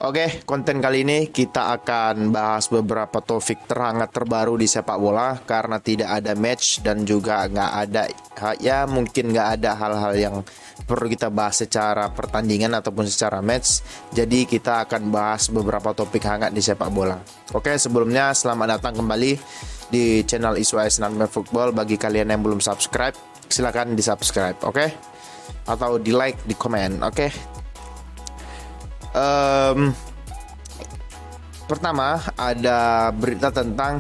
Oke, konten kali ini kita akan bahas beberapa topik terhangat terbaru di sepak bola karena tidak ada match dan juga nggak ada mungkin nggak ada hal-hal yang perlu kita bahas secara pertandingan ataupun secara match. Jadi kita akan bahas beberapa topik hangat di sepak bola. Oke, sebelumnya selamat datang kembali di channel ISWS Nightmare Football. Bagi kalian yang belum subscribe, silakan di subscribe, oke? Atau di like, di komen, oke? Pertama ada berita tentang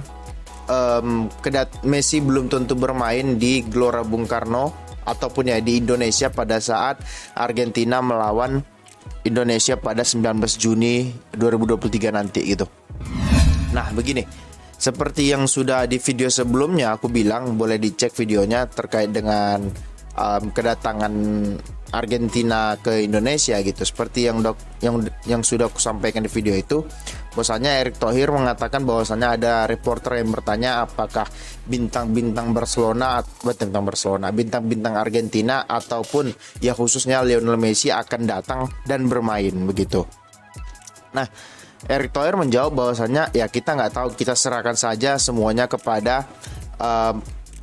Messi belum tentu bermain di Gelora Bung Karno ataupun di Indonesia pada saat Argentina melawan Indonesia pada 19 Juni 2023 nanti gitu. Nah begini, seperti yang sudah di video sebelumnya aku bilang, boleh dicek videonya terkait dengan kedatangan Argentina ke Indonesia gitu. Seperti yang sudah aku sampaikan di video itu, bahwasanya Erick Thohir mengatakan bahwasanya ada reporter yang bertanya apakah bintang-bintang Argentina ataupun ya khususnya Lionel Messi akan datang dan bermain begitu. Nah, Erick Thohir menjawab bahwasanya ya kita nggak tahu, kita serahkan saja semuanya kepada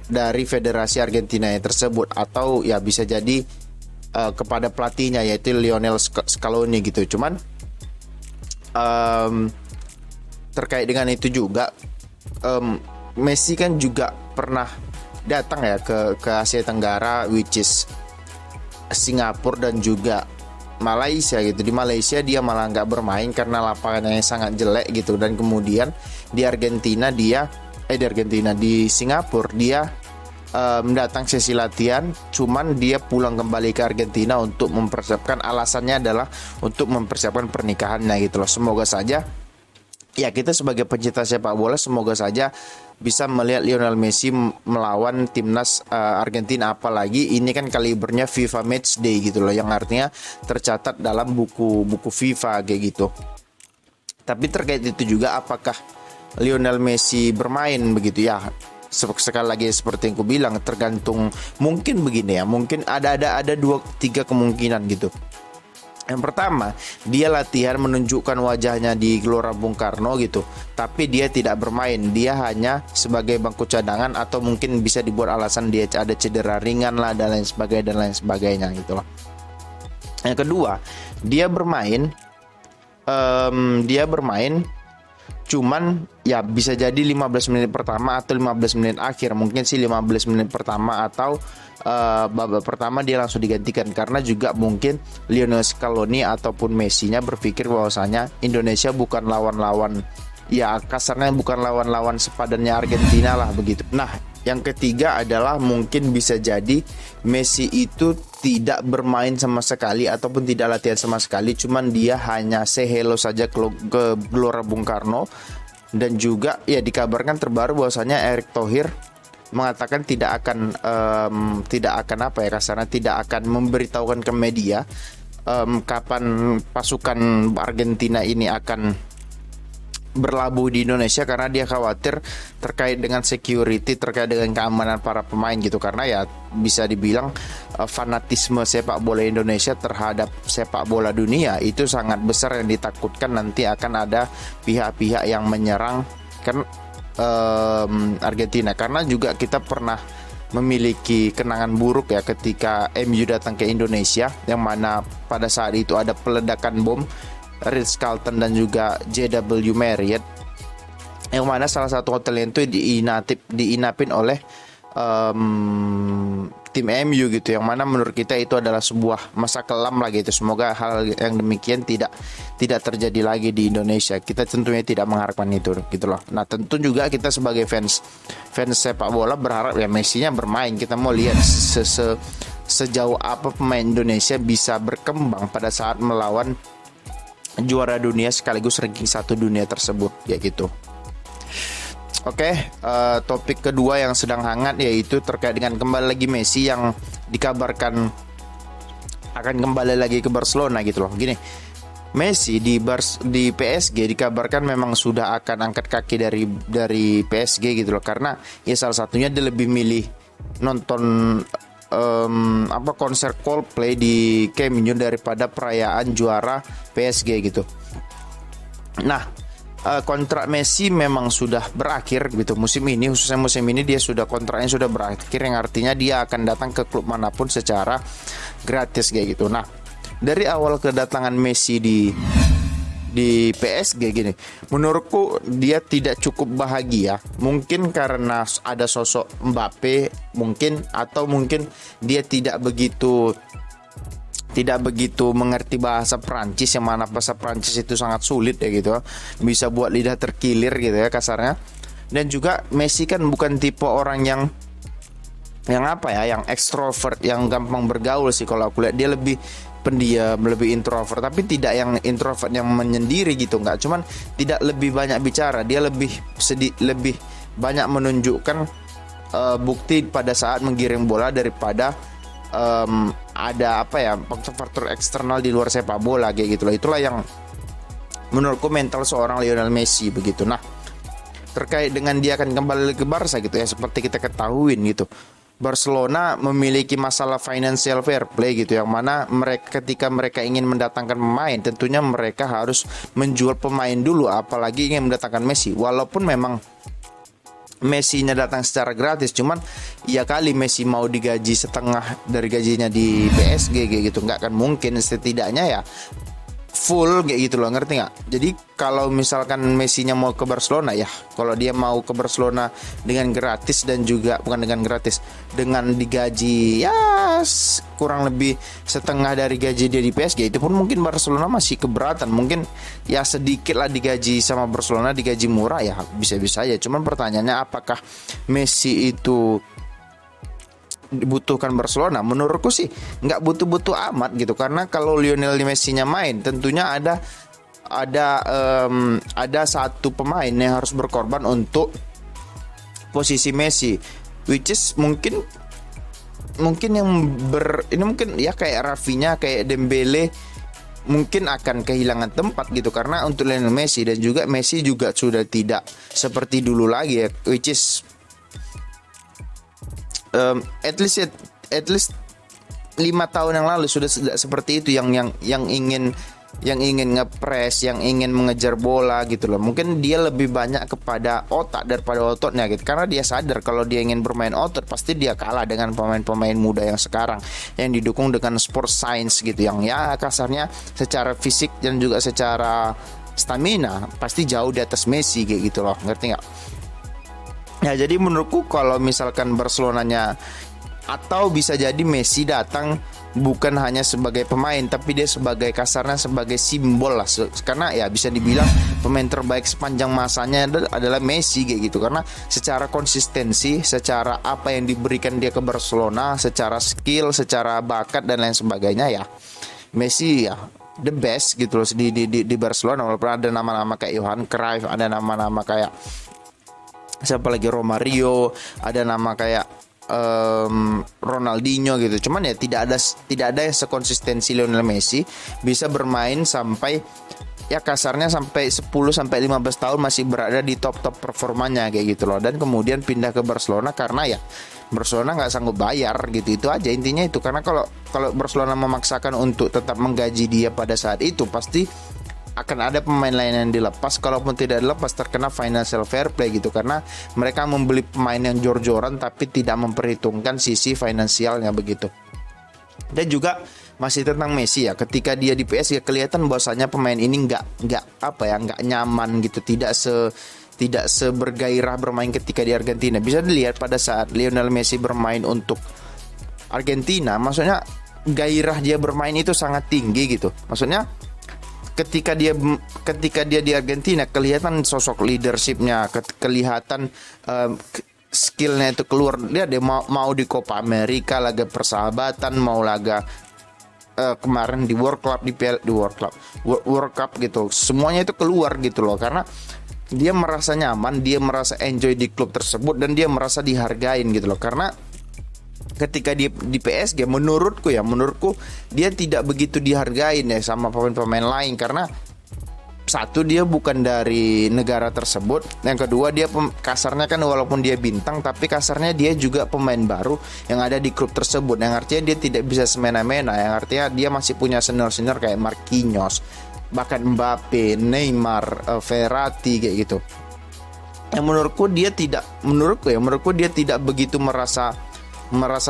dari Federasi Argentina yang tersebut, atau ya bisa jadi kepada pelatihnya yaitu Lionel Scaloni gitu. Cuman terkait dengan itu juga Messi kan juga pernah datang ya ke Asia Tenggara, which is Singapura dan juga Malaysia gitu. Di Malaysia dia malah nggak bermain karena lapangannya yang sangat jelek gitu, dan kemudian di Singapura dia datang sesi latihan, cuman dia pulang kembali ke Argentina untuk mempersiapkan, alasannya adalah untuk mempersiapkan pernikahannya gitu loh. Semoga saja ya kita sebagai pencinta sepak bola semoga saja bisa melihat Lionel Messi melawan timnas Argentina, apalagi ini kan kalibernya FIFA Match Day gitu loh, yang artinya tercatat dalam buku FIFA kayak gitu. Tapi terkait itu juga, apakah Lionel Messi bermain begitu ya? Sekali lagi seperti yang aku bilang, tergantung, mungkin begini ya, mungkin ada 2-3 kemungkinan gitu. Yang pertama, dia latihan menunjukkan wajahnya di Gelora Bung Karno gitu, tapi dia tidak bermain, dia hanya sebagai bangku cadangan, atau mungkin bisa dibuat alasan dia ada cedera ringan lah dan lain sebagainya gitu loh. Yang kedua, dia bermain cuman ya bisa jadi 15 menit pertama atau 15 menit akhir. Mungkin sih 15 menit pertama atau babak pertama dia langsung digantikan, karena juga mungkin Lionel Scaloni ataupun Messi-nya berpikir bahwasanya Indonesia bukan lawan-lawan, ya kasarnya bukan lawan-lawan sepadannya Argentina lah begitu. Nah, yang ketiga adalah mungkin bisa jadi Messi itu tidak bermain sama sekali ataupun tidak latihan sama sekali, cuman dia hanya say hello saja ke Gelora Bung Karno. Dan juga ya dikabarkan terbaru bahwasanya Erick Thohir mengatakan tidak akan memberitahukan ke media kapan pasukan Argentina ini akan berlabuh di Indonesia, karena dia khawatir terkait dengan security, terkait dengan keamanan para pemain gitu, karena ya bisa dibilang fanatisme sepak bola Indonesia terhadap sepak bola dunia itu sangat besar, yang ditakutkan nanti akan ada pihak-pihak yang menyerang kan Argentina. Karena juga kita pernah memiliki kenangan buruk ya ketika MU datang ke Indonesia, yang mana pada saat itu ada peledakan bom Ritz-Carlton dan juga JW Marriott, yang mana salah satu hotel itu diinapin oleh tim MU gitu, yang mana menurut kita itu adalah sebuah masa kelam lagi itu. Semoga hal yang demikian tidak terjadi lagi di Indonesia. Kita tentunya tidak mengharapkan itu gitu loh. Nah, tentu juga kita sebagai fans sepak bola berharap ya Messi-nya bermain. Kita mau lihat sejauh apa pemain Indonesia bisa berkembang pada saat melawan juara dunia sekaligus ranking 1 dunia tersebut ya gitu. Oke, topik kedua yang sedang hangat yaitu terkait dengan kembali lagi Messi yang dikabarkan akan kembali lagi ke Barcelona gitu loh. Gini, Messi di PSG dikabarkan memang sudah akan angkat kaki dari PSG gitu loh, karena ya salah satunya dia lebih milih nonton konser Coldplay di Camp Nou daripada perayaan juara PSG gitu. Nah, kontrak Messi memang sudah berakhir gitu musim ini, khususnya musim ini dia sudah kontraknya sudah berakhir, yang artinya dia akan datang ke klub manapun secara gratis kayak gitu. Nah, dari awal kedatangan Messi di PSG gini, menurutku dia tidak cukup bahagia, mungkin karena ada sosok Mbappe mungkin, atau mungkin dia tidak begitu mengerti bahasa Prancis, yang mana bahasa Prancis itu sangat sulit ya gitu, bisa buat lidah terkilir gitu ya kasarnya. Dan juga Messi kan bukan tipe orang yang apa ya, yang ekstrovert, yang gampang bergaul sih kalau aku lihat. Dia lebih pendiam, lebih introvert, tapi tidak yang introvert yang menyendiri gitu, nggak, cuman tidak lebih banyak bicara, dia lebih banyak menunjukkan bukti pada saat menggiring bola daripada ada apa ya, faktor eksternal di luar sepak bola kayak gitu loh. Itulah yang menurutku mental seorang Lionel Messi begitu. Nah, terkait dengan dia akan kembali ke Barca gitu ya, seperti kita ketahuin gitu, Barcelona memiliki masalah financial fair play gitu, yang mana ketika mereka ingin mendatangkan pemain, tentunya mereka harus menjual pemain dulu, apalagi ingin mendatangkan Messi. Walaupun memang Messi-nya datang secara gratis, cuman ya kali Messi mau digaji setengah dari gajinya di PSG kayak gitu, nggak akan mungkin. Setidaknya ya full kayak gitu loh, ngerti nggak? Jadi kalau misalkan Messi-nya mau ke Barcelona, ya kalau dia mau ke Barcelona dengan gratis, dan juga bukan dengan gratis, dengan digaji ya kurang lebih setengah dari gaji dia di PSG, itu pun mungkin Barcelona masih keberatan. Mungkin ya sedikit lah digaji sama Barcelona, digaji murah ya bisa-bisa aja. Cuman pertanyaannya, apakah Messi itu dibutuhkan Barcelona? Menurutku sih nggak butuh-butuh amat gitu, karena kalau Lionel Messi-nya main, tentunya ada satu pemain yang harus berkorban untuk posisi Messi, which is mungkin ini mungkin ya kayak Rafinha, kayak Dembele, mungkin akan kehilangan tempat gitu, karena untuk Lionel Messi. Dan juga Messi juga sudah tidak seperti dulu lagi ya, which is at least 5 tahun yang lalu sudah seperti itu, yang ingin ngepres, yang ingin mengejar bola gitu loh. Mungkin dia lebih banyak kepada otak daripada ototnya gitu, karena dia sadar kalau dia ingin bermain otot pasti dia kalah dengan pemain-pemain muda yang sekarang, yang didukung dengan sport science gitu, yang ya kasarnya secara fisik dan juga secara stamina pasti jauh di atas Messi kayak gitu loh, ngerti nggak? Ya, jadi menurutku kalau misalkan Barcelonanya, atau bisa jadi Messi datang bukan hanya sebagai pemain, tapi dia sebagai kasarnya sebagai simbol lah, karena ya bisa dibilang pemain terbaik sepanjang masanya adalah Messi kayak gitu, karena secara konsistensi, secara apa yang diberikan dia ke Barcelona, secara skill, secara bakat dan lain sebagainya, ya Messi ya the best gitu loh di Barcelona. Walaupun ada nama-nama kayak Johan Cruyff, ada nama-nama kayak siapa lagi, Romario, ada nama kayak Ronaldinho gitu. Cuman ya tidak ada yang sekonsistensi Lionel Messi, bisa bermain sampai ya kasarnya sampai 10 sampai 15 tahun masih berada di top performanya kayak gitu loh. Dan kemudian pindah ke Barcelona karena ya Barcelona nggak sanggup bayar gitu. Itu aja intinya itu. Karena kalau Barcelona memaksakan untuk tetap menggaji dia pada saat itu, pasti akan ada pemain lain yang dilepas. Kalaupun tidak dilepas, terkena financial fair play gitu, karena mereka membeli pemain yang jor-joran tapi tidak memperhitungkan sisi finansialnya begitu. Dan juga masih tentang Messi ya, ketika dia di PSG kelihatan bahwasanya pemain ini nggak nyaman gitu, tidak sebergairah bermain ketika di Argentina. Bisa dilihat pada saat Lionel Messi bermain untuk Argentina, maksudnya gairah dia bermain itu sangat tinggi gitu. Maksudnya ketika dia di Argentina kelihatan sosok leadershipnya, kelihatan skillnya itu keluar. Dia mau di Copa America, laga persahabatan, mau laga kemarin di World Cup gitu, semuanya itu keluar gitu loh, karena dia merasa nyaman, dia merasa enjoy di klub tersebut, dan dia merasa dihargain gitu loh. Karena ketika dia di PSG, menurutku dia tidak begitu dihargain ya sama pemain-pemain lain, karena satu, dia bukan dari negara tersebut, yang kedua dia kasarnya kan walaupun dia bintang, tapi kasarnya dia juga pemain baru yang ada di klub tersebut, yang artinya dia tidak bisa semena-mena, yang artinya dia masih punya senior kayak Marquinhos, bahkan Mbappe, Neymar, Verratti kayak gitu. Yang menurutku dia tidak begitu merasa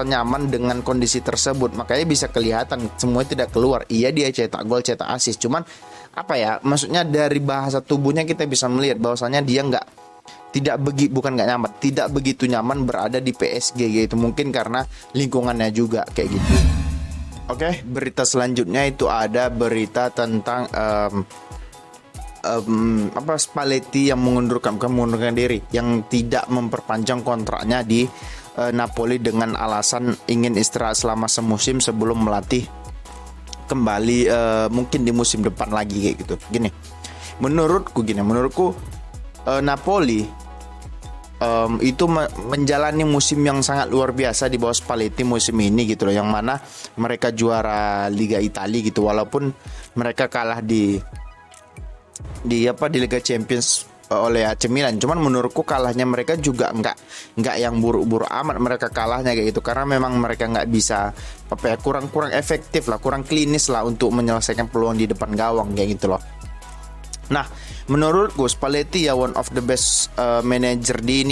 nyaman dengan kondisi tersebut. Makanya bisa kelihatan semua tidak keluar. Iya, dia cetak gol, cetak assist, cuman apa ya, maksudnya dari bahasa tubuhnya kita bisa melihat bahwasanya dia tidak begitu nyaman berada di PSG gitu. Mungkin karena lingkungannya juga kayak gitu. Oke, berita selanjutnya itu ada berita tentang Spalletti yang mengundurkan diri, yang tidak memperpanjang kontraknya di Napoli dengan alasan ingin istirahat selama semusim sebelum melatih kembali mungkin di musim depan lagi kayak gitu. Menurutku Napoli itu menjalani musim yang sangat luar biasa di bawah Spalletti musim ini gitu loh, yang mana mereka juara Liga Italia gitu, walaupun mereka kalah di Liga Champions oleh AC Milan. Cuman menurutku kalahnya mereka juga nggak yang buruk-buruk amat mereka kalahnya kayak gitu, karena memang mereka nggak bisa kurang efektif lah, kurang klinis lah untuk menyelesaikan peluang di depan gawang kayak gitu loh. Nah, menurutku Spalletti ya one of the best manager di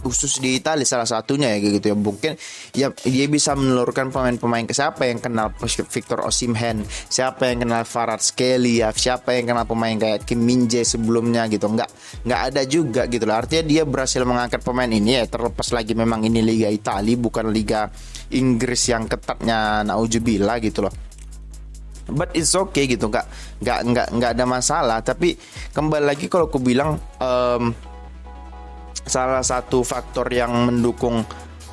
khusus di Italia, salah satunya ya gitu ya. Mungkin ya dia bisa menelurkan pemain-pemain ke siapa yang kenal Victor Osimhen, siapa yang kenal Kvaratskhelia, siapa yang kenal pemain kayak Kim Min-jae sebelumnya gitu. Nggak ada juga gitu loh. Artinya dia berhasil mengangkat pemain ini ya, terlepas lagi memang ini Liga Italia bukan Liga Inggris yang ketatnya nauzubillah gitu loh. But it's okay gitu, nggak ada masalah. Tapi kembali lagi kalau aku bilang salah satu faktor yang mendukung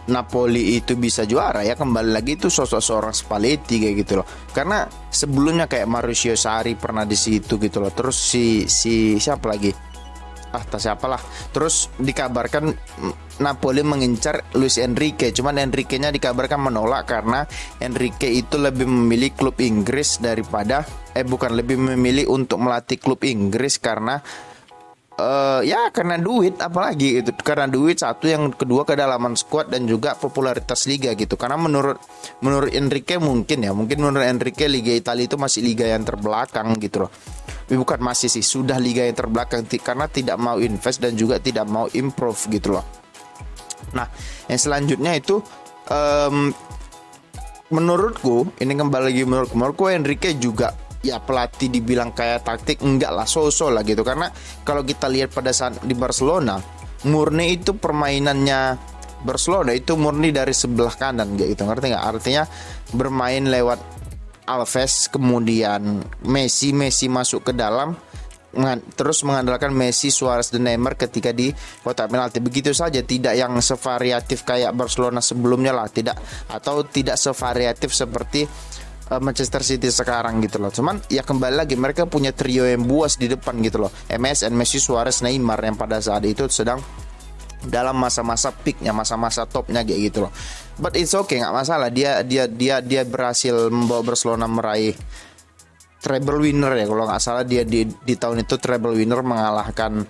Napoli itu bisa juara ya, kembali lagi itu sosok seorang Spalletti kayak gitu loh. Karena sebelumnya kayak Mauricio Sarri pernah di situ gitu loh. Terus si siapa lagi? Terus dikabarkan Napoli mengincar Luis Enrique, cuman Enrique-nya dikabarkan menolak karena Enrique itu lebih memilih klub Inggris daripada lebih memilih untuk melatih klub Inggris karena karena duit, apalagi itu karena duit satu, yang kedua kedalaman skuad dan juga popularitas liga gitu. Karena menurut Enrique mungkin menurut Enrique Liga Italia itu masih liga yang terbelakang gitu loh. Bukan masih sih, sudah liga yang terbelakang karena tidak mau invest dan juga tidak mau improve gitu loh. Nah, yang selanjutnya itu menurutku Enrique juga ya pelatih dibilang kayak taktik enggak lah, so-so lah gitu. Karena kalau kita lihat pada saat di Barcelona, murni itu permainannya Barcelona itu murni dari sebelah kanan gitu, ngerti nggak? Artinya bermain lewat Alves, kemudian Messi masuk ke dalam, terus mengandalkan Messi, Suarez dan Neymar ketika di kotak penalti. Begitu saja, tidak yang sevariatif kayak Barcelona sebelumnya lah, tidak sevariatif seperti Manchester City sekarang gitu loh. Cuman ya kembali lagi mereka punya trio yang buas di depan gitu loh. MSN, Messi, Suarez, Neymar yang pada saat itu sedang dalam masa-masa peaknya, masa-masa topnya kayak gitu loh. But it's okay, nggak masalah. Dia berhasil membawa Barcelona meraih treble winner ya kalau nggak salah. Dia di tahun itu treble winner, mengalahkan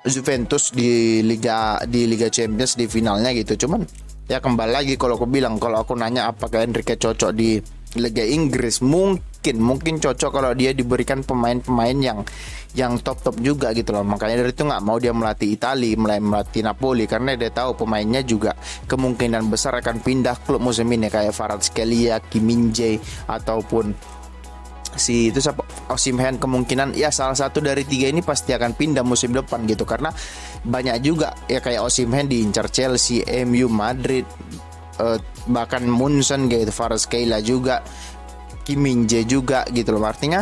Juventus di Liga Champions di finalnya gitu. Cuman ya kembali lagi kalau aku nanya apakah Enrique cocok di Liga Inggris, mungkin cocok kalau dia diberikan pemain-pemain yang top juga gitu loh. Makanya dari itu nggak mau dia melatih Italia, melatih Napoli, karena dia tahu pemainnya juga kemungkinan besar akan pindah klub musim ini kayak Kvaratskhelia, Kim Min-jae ataupun Osimhen. Kemungkinan ya salah satu dari tiga ini pasti akan pindah musim depan gitu, karena banyak juga ya kayak Osimhen diincar Chelsea, MU, Madrid, bahkan Munson gitu, Kvaratskhelia juga, Kim Min-jae juga gitu loh. Artinya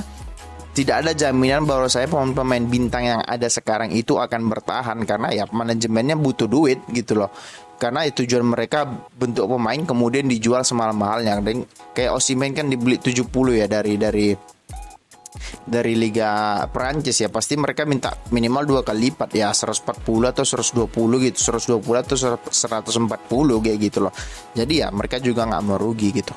tidak ada jaminan bahwa saya pemain bintang yang ada sekarang itu akan bertahan, karena ya manajemennya butuh duit gitu loh. Karena tujuan mereka bentuk pemain kemudian dijual semahal-mahalnya. Dan kayak Osimhen kan dibeli 70 ya dari Liga Perancis ya, pasti mereka minta minimal 2 kali lipat ya, 140 atau 120 gitu, 120 atau 140 kayak gitu loh. Jadi ya mereka juga nggak merugi gitu.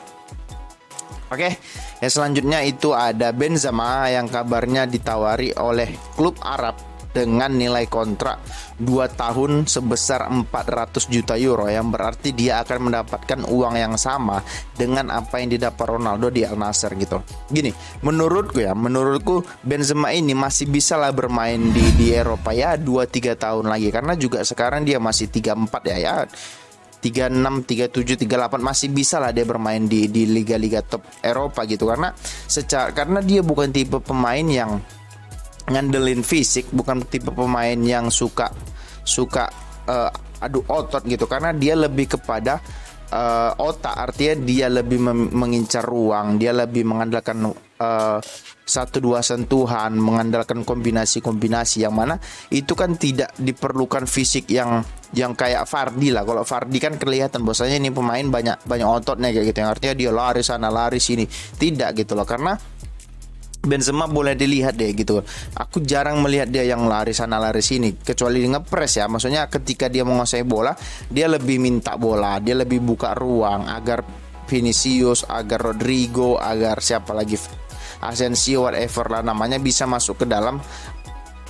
Oke, yang selanjutnya itu ada Benzema yang kabarnya ditawari oleh klub Arab dengan nilai kontrak 2 tahun sebesar 400 juta euro, yang berarti dia akan mendapatkan uang yang sama dengan apa yang didapat Ronaldo di Al Nassr gitu. Gini, menurutku Benzema ini masih bisa lah bermain di Eropa ya 2-3 tahun lagi, karena juga sekarang dia masih 34 ya 36, 37, 38 masih bisa lah dia bermain di liga-liga top Eropa gitu, karena dia bukan tipe pemain yang ngandelin fisik, bukan tipe pemain yang suka adu otot gitu, karena dia lebih kepada otak, artinya dia lebih mengincar ruang, dia lebih mengandalkan 1-2 sentuhan, mengandalkan kombinasi-kombinasi, yang mana itu kan tidak diperlukan fisik yang kayak Vardy lah. Kalau Vardy kan kelihatan bahwasanya ini pemain banyak ototnya kayak gitu, yang artinya dia lari sana lari sini. Tidak gitu loh, karena Benzema boleh dilihat deh gitu. Aku jarang melihat dia yang lari sana lari sini, kecuali ngepres ya. Maksudnya ketika dia menguasai bola, dia lebih minta bola, dia lebih buka ruang agar Vinicius, agar Rodrigo, agar siapa lagi, Asensio, whatever lah namanya, bisa masuk ke dalam.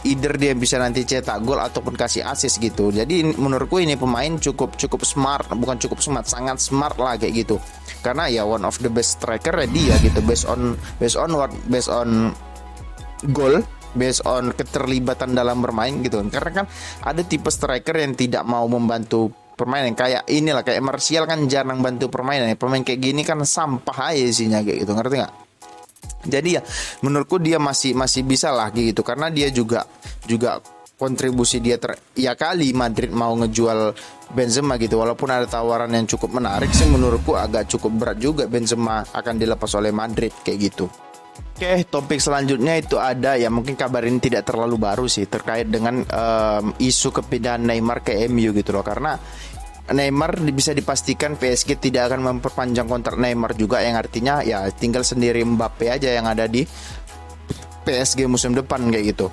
Either dia bisa nanti cetak gol ataupun kasih assist gitu. Jadi menurutku ini pemain cukup smart, bukan cukup smart, sangat smart lah kayak gitu. Karena ya one of the best striker ya dia gitu, based on goal, based on keterlibatan dalam bermain gitu. Karena kan ada tipe striker yang tidak mau membantu permainan, kayak inilah, kayak Martial kan jarang bantu permainan. Pemain kayak gini kan sampah aja isinya kayak gitu, ngerti nggak? Jadi ya menurutku dia masih bisa lah gitu, karena dia juga kontribusi dia ya kali Madrid mau ngejual Benzema gitu, walaupun ada tawaran yang cukup menarik sih, menurutku agak cukup berat juga Benzema akan dilepas oleh Madrid kayak gitu. Oke, topik selanjutnya itu ada ya, mungkin kabar ini tidak terlalu baru sih, terkait dengan isu kepindahan Neymar ke MU gitu loh, karena Neymar bisa dipastikan PSG tidak akan memperpanjang kontrak Neymar juga, yang artinya ya tinggal sendiri Mbappe aja yang ada di PSG musim depan kayak gitu.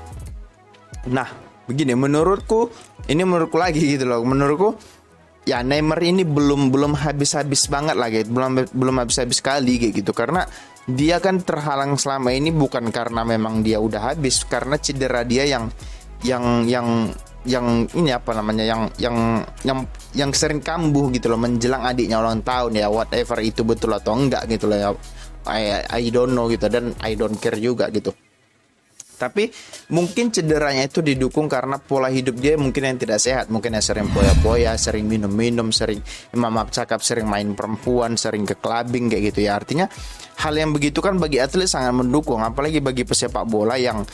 Nah, begini menurutku lagi gitu loh. Menurutku ya Neymar ini belum habis-habis banget lagi, belum habis-habis kali kayak gitu, karena dia kan terhalang selama ini bukan karena memang dia udah habis, karena cedera dia yang ini apa namanya, yang sering kambuh gitu loh menjelang adiknya ulang tahun ya, whatever itu betul atau enggak gitu loh ya, I don't know gitu, dan I don't care juga gitu. Tapi mungkin cederanya itu didukung karena pola hidup dia mungkin yang tidak sehat, mungkin yang sering poya-poya, sering minum-minum, sering maaf cakap, sering main perempuan, sering ke clubbing kayak gitu ya. Artinya hal yang begitu kan bagi atlet sangat mendukung, apalagi bagi pesepak bola yang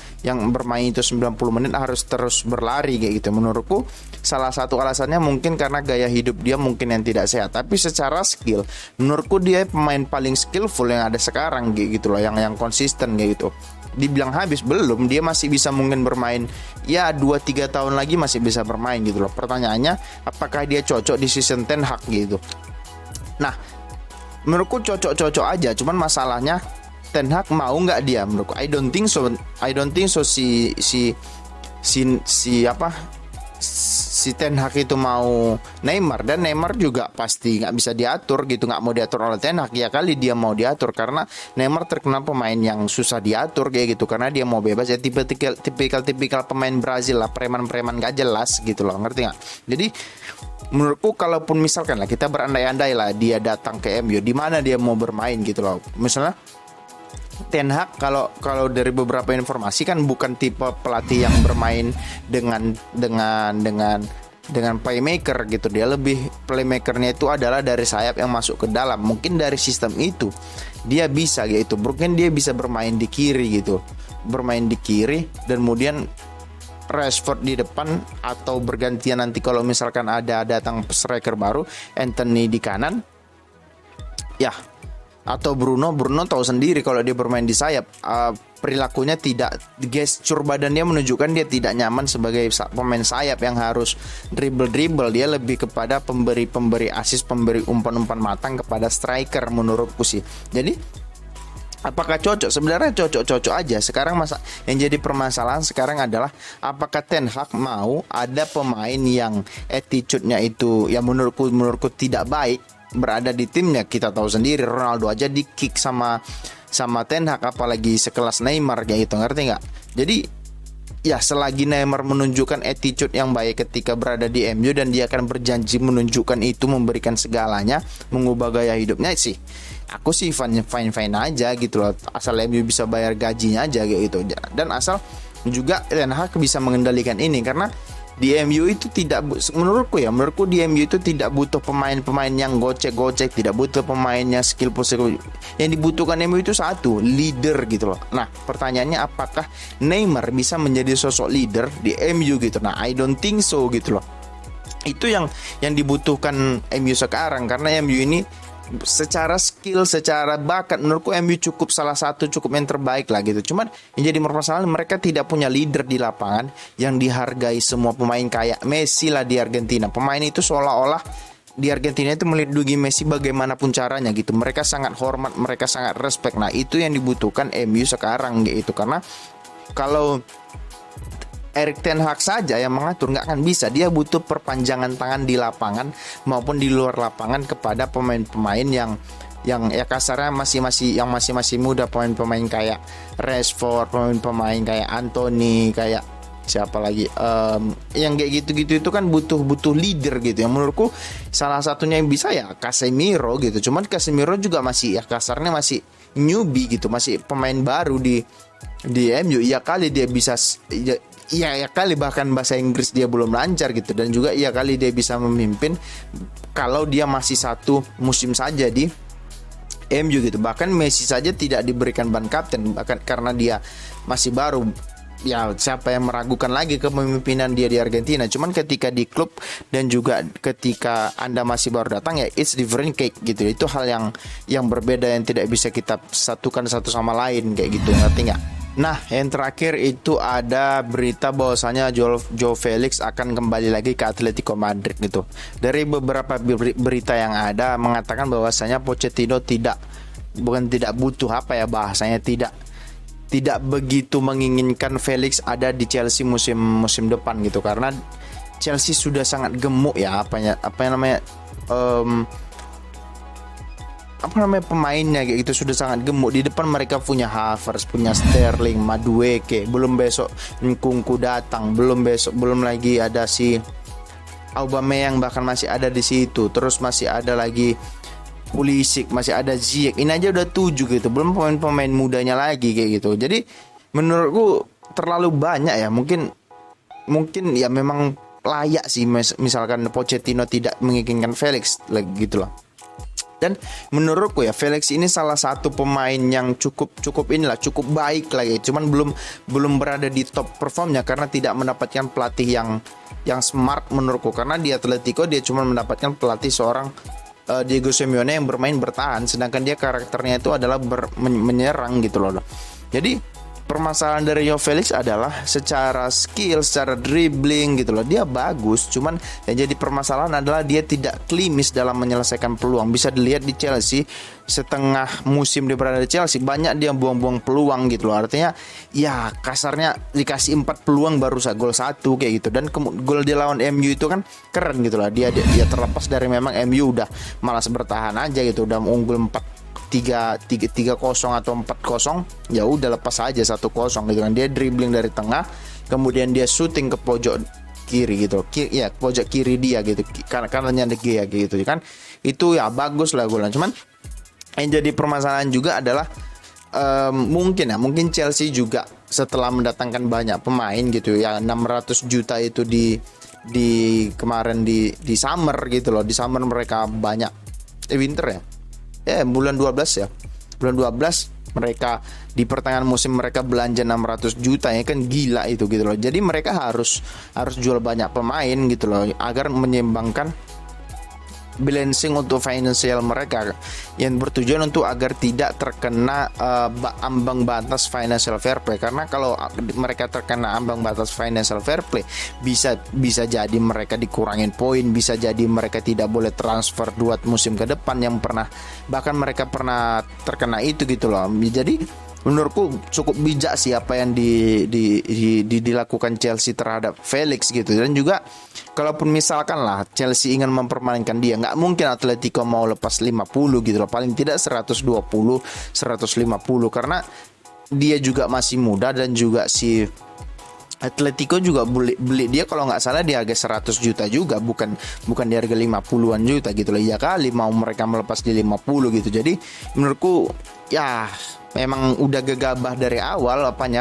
bermain itu 90 menit harus terus berlari kayak gitu. Menurutku salah satu alasannya mungkin karena gaya hidup dia mungkin yang tidak sehat, tapi secara skill menurutku dia pemain paling skillful yang ada sekarang kayak gitu loh, yang konsisten kayak gitu. Dibilang habis belum, dia masih bisa mungkin bermain ya 2-3 tahun lagi masih bisa bermain gitu loh. Pertanyaannya apakah dia cocok di season Ten Hag gitu. Nah, menurutku cocok-cocok aja, cuman masalahnya Ten Hag mau nggak dia. Menurutku I don't think so si Ten Hag itu mau Neymar, dan Neymar juga pasti nggak bisa diatur gitu, nggak mau diatur oleh Ten Hag. Ya kali dia mau diatur, karena Neymar terkenal pemain yang susah diatur kayak gitu, karena dia mau bebas ya, tipikal pemain Brazil lah, preman gak jelas gitu loh, ngerti nggak? Jadi menurutku kalaupun misalkan lah kita berandai-andai lah dia datang ke MU, di mana dia mau bermain gitu loh. Misalnya Ten Hag kalau dari beberapa informasi kan bukan tipe pelatih yang bermain dengan playmaker gitu. Dia lebih playmakernya itu adalah dari sayap yang masuk ke dalam. Mungkin dari sistem itu dia bisa gitu. Mungkin dia bisa bermain di kiri gitu. Bermain di kiri dan kemudian Rashford di depan, atau bergantian nanti kalau misalkan ada datang striker baru, Anthony di kanan. Ya, atau Bruno tahu sendiri kalau dia bermain di sayap, perilakunya tidak, gestur badannya menunjukkan dia tidak nyaman sebagai pemain sayap yang harus dribble. Dia lebih kepada pemberi assist, pemberi umpan-umpan matang kepada striker menurutku sih. Jadi apakah cocok? Sebenarnya cocok aja. Sekarang yang jadi permasalahan sekarang adalah apakah Ten Hag mau ada pemain yang attitude-nya itu ya menurutku tidak baik berada di timnya. Kita tahu sendiri Ronaldo aja di kick sama Ten Hag, apalagi sekelas Neymar kayak gitu, ngerti nggak? Jadi ya selagi Neymar menunjukkan attitude yang baik ketika berada di MU dan dia akan berjanji menunjukkan itu, memberikan segalanya, mengubah gaya hidupnya sih, aku sih fine aja gitu loh, asal MU bisa bayar gajinya aja kayak gitu, dan asal juga Ten Hag bisa mengendalikan ini. Karena di MU itu menurutku di MU itu tidak butuh pemain-pemain yang gocek-gocek, tidak butuh pemain yang skillful. Yang dibutuhkan MU itu satu, leader gitu loh. Nah, pertanyaannya apakah Neymar bisa menjadi sosok leader di MU gitu? Nah, I don't think so gitu loh. Itu yang dibutuhkan MU sekarang, karena MU ini secara skill, secara bakat, menurutku MU salah satu yang terbaik lah gitu. Cuman yang jadi permasalahan, mereka tidak punya leader di lapangan yang dihargai semua pemain kayak Messi lah di Argentina. Pemain itu seolah-olah di Argentina itu melindungi Messi bagaimanapun caranya gitu. Mereka sangat hormat, mereka sangat respect. Nah, itu yang dibutuhkan MU sekarang gitu. Karena kalau Erik ten Hag saja yang mengatur nggak akan bisa. Dia butuh perpanjangan tangan di lapangan maupun di luar lapangan kepada pemain-pemain yang ya kasarnya masih muda, pemain-pemain kayak Rashford, pemain-pemain kayak Anthony, kayak siapa lagi yang kayak gitu-gitu itu kan butuh leader gitu. Yang menurutku salah satunya yang bisa ya Casemiro gitu. Cuman Casemiro juga masih ya kasarnya masih newbie gitu, masih pemain baru di MU. Ya kali dia bisa ya kali bahkan bahasa Inggris dia belum lancar gitu, dan juga ya kali dia bisa memimpin kalau dia masih satu musim saja di MU gitu. Bahkan Messi saja tidak diberikan ban kapten bahkan karena dia masih baru. Ya siapa yang meragukan lagi kepemimpinan dia di Argentina. Cuman ketika di klub dan juga ketika Anda masih baru datang, ya it's different cake gitu. Itu hal yang berbeda yang tidak bisa kita satukan satu sama lain kayak gitu, ngerti nggak? Nah, yang terakhir itu ada berita bahwasanya Joao Felix akan kembali lagi ke Atletico Madrid gitu. Dari beberapa berita yang ada mengatakan bahwasanya Pochettino tidak butuh bahasanya tidak begitu menginginkan Felix ada di Chelsea musim depan gitu, karena Chelsea sudah sangat gemuk ya pemainnya kayak gitu, sudah sangat gemuk. Di depan mereka punya Havertz, punya Sterling, Madueke, belum besok Nkunku datang, belum lagi ada si Aubameyang bahkan masih ada di situ, terus masih ada lagi Pulisic, masih ada Ziyech. Ini aja udah 7 gitu, belum pemain mudanya lagi kayak gitu. Jadi menurutku terlalu banyak ya. Mungkin ya memang layak sih misalkan Pochettino tidak menginginkan Felix lagi gitu loh. Dan menurutku ya Felix ini salah satu pemain yang cukup baik lagi. Cuman belum berada di top performnya karena tidak mendapatkan pelatih yang smart menurutku. Karena di Atletico dia cuma mendapatkan pelatih seorang Diego Simeone yang bermain bertahan, sedangkan dia karakternya itu adalah menyerang gitu loh. Jadi permasalahan dari Joao Felix adalah secara skill, secara dribbling gitu loh, dia bagus. Cuman yang jadi permasalahan adalah dia tidak klinis dalam menyelesaikan peluang. Bisa dilihat di Chelsea, setengah musim dia berada di Chelsea, banyak dia buang-buang peluang gitu loh. Artinya ya kasarnya dikasih 4 peluang baru gol 1 kayak gitu. Dan gol dia lawan MU itu kan keren gitu loh. Dia terlepas dari memang MU udah malas bertahan aja gitu, udah unggul 3-0 atau 4-0, ya udah lepas aja 1-0 gitu kan. Dia dribbling dari tengah, kemudian dia shooting ke pojok kiri gitu, pojok kiri dia gitu, kanannya De Gea gitu kan. Itu ya bagus lah golnya. Cuman yang jadi permasalahan juga adalah mungkin Chelsea juga setelah mendatangkan banyak pemain gitu ya, 600 juta itu di kemarin di summer gitu loh. Di summer mereka banyak winter ya bulan 12 ya. Bulan 12 mereka di pertengahan musim mereka belanja 600 juta ya kan, gila itu gitu loh. Jadi mereka harus jual banyak pemain gitu loh agar menyeimbangkan balancing untuk finansial mereka, yang bertujuan untuk agar tidak terkena ambang batas financial fair play. Karena kalau mereka terkena ambang batas financial fair play, bisa jadi mereka dikurangin poin, bisa jadi mereka tidak boleh transfer 2 musim ke depan, yang bahkan mereka pernah terkena itu gitu loh. Jadi menurutku cukup bijak sih apa yang dilakukan Chelsea terhadap Felix gitu. Dan juga kalaupun misalkan lah Chelsea ingin mempermainkan dia, nggak mungkin Atletico mau lepas 50 gitu loh, paling tidak 120, 150, karena dia juga masih muda dan juga si Atletico juga beli dia kalau nggak salah di harga 100 juta juga, bukan di harga 50-an juta gitu loh. Ya kali mau mereka melepas di 50 gitu. Jadi menurutku ya memang udah gegabah dari awal apanya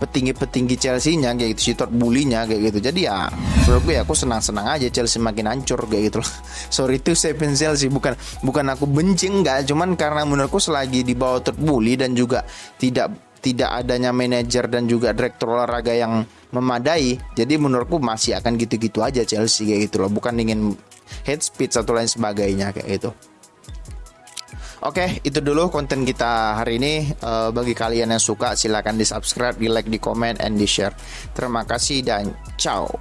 petinggi Chelsea-nya kayak gitu, si Todd Boehly-nya kayak gitu. Jadi ya menurutku ya aku senang-senang aja Chelsea makin hancur kayak gitu loh. Sorry to say fans Chelsea, bukan aku benci, enggak, cuman karena menurutku selagi di bawah Todd Boehly dan juga tidak adanya manajer dan juga direktur olahraga yang memadai, jadi menurutku masih akan gitu-gitu aja Chelsea kayak gitu loh, bukan ingin head speed atau lain sebagainya kayak gitu. Oke, itu dulu konten kita hari ini. Bagi kalian yang suka silahkan di subscribe, di like, di komen, and di share. Terima kasih dan ciao.